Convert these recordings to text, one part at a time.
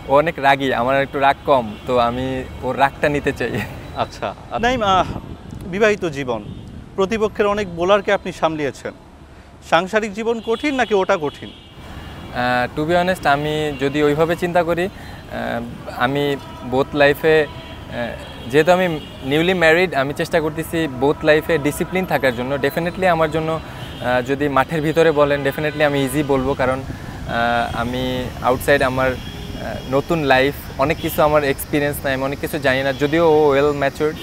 ও অনেক রাগী, আমার একটু রাগ কম, তো আমি ওর রাগটা নিতে চাই। আচ্ছা নাইম, বিবাহিত জীবন, প্রতিপক্ষের অনেক বোলারকে আপনি সামলিয়েছেন, সাংসারিক জীবন কঠিন নাকি ওটা কঠিন? টু বি অনেস্ট, আমি যদি ওইভাবে চিন্তা করি, আমি বোথ লাইফে, যেহেতু আমি নিউলি ম্যারিড, আমি চেষ্টা করতেছি বোথ লাইফে ডিসিপ্লিন থাকার জন্য। ডেফিনেটলি আমার জন্য যদি মাঠের ভিতরে বলেন, ডেফিনেটলি আমি ইজি বলবো, কারণ আমি আউটসাইড আমার নতুন লাইফ, অনেক কিছু আমার এক্সপিরিয়েন্স নাই, আমি অনেক কিছু জানি না, যদিও ও ওয়েল ম্যাচুরড,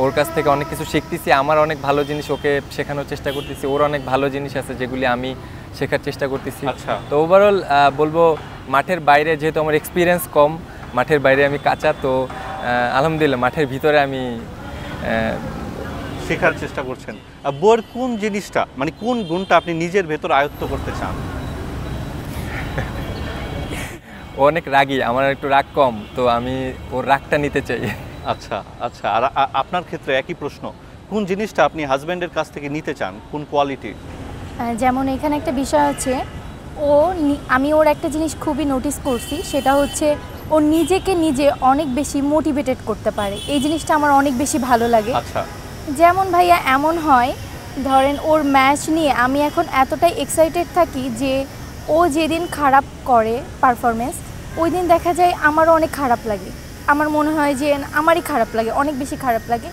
ওর কাছ থেকে অনেক কিছু শিখতেছি, আমার অনেক ভালো জিনিস ওকে শেখানোর চেষ্টা করতেছি, ওর অনেক ভালো জিনিস আছে যেগুলি আমি শেখার চেষ্টা করতেছি। আচ্ছা, তো ওভারঅল বলবো মাঠের বাইরে যেহেতু আমার এক্সপিরিয়েন্স কম, মাঠের বাইরে আমি কাঁচা, তো আলহামদুলিল্লাহ মাঠের ভিতরে আমি শেখার চেষ্টা করছেন। বউয়ের কোন জিনিসটা, মানে কোন গুণটা আপনি নিজের ভেতর আয়ত্ত করতে চান? ও অনেক রাগী, আমার একটু রাগ কম, তো আমি ওর রাগটা নিতে চাই। আচ্ছা আচ্ছা, আর আপনার ক্ষেত্রে একই প্রশ্ন, কোন জিনিসটা আপনি হাজব্যান্ডের কাছ থেকে নিতে চান, কোন কোয়ালিটি? যেমন এখানে একটা বিষয় আছে, আমি ওর একটা জিনিস খুবই নোটিস করছি, সেটা হচ্ছে ও নিজেকে নিজে অনেক বেশি মোটিভেটেড করতে পারে। এই জিনিসটা আমার অনেক বেশি ভালো লাগে। আচ্ছা, যেমন ভাইয়া এমন হয়, ধরেন ওর ম্যাচ নিয়ে আমি এখন এতটাই এক্সাইটেড থাকি যে ও যেদিন খারাপ করে পারফরমেন্স, ওই দিন দেখা যায় আমারও অনেক খারাপ লাগে, আমার মনে হয় যে আমারই খারাপ লাগে, অনেক বেশি খারাপ লাগে।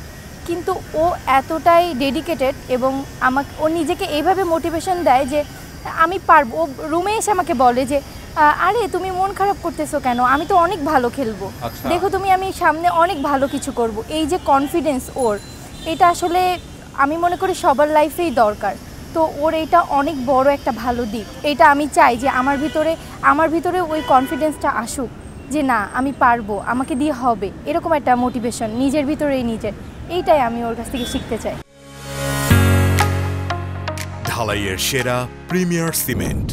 কিন্তু ও এতটাই ডেডিকেটেড এবং ও নিজেকে এইভাবে মোটিভেশন দেয় যে আমি পারবো। ও রুমে এসে আমাকে বলে যে আরে তুমি মন খারাপ করতেছো কেন, আমি তো অনেক ভালো খেলবো, দেখো তুমি, আমি সামনে অনেক ভালো কিছু করব। এই যে কনফিডেন্স ওর, এটা আসলে আমি মনে করি সবার লাইফেই দরকার। তো ওর এটা অনেক বড় একটা ভালো দিক। এটা আমি চাই যে আমার ভিতরে ওই কনফিডেন্সটা আসুক, যে না আমি পারবো, আমাকে দিয়ে হবে, এরকম একটা মোটিভেশন নিজের ভিতরেই এইটাই আমি ওর কাছ থেকে শিখতে চাই। ঢালাইয়ের সেরা প্রিমিয়ার সিমেন্ট।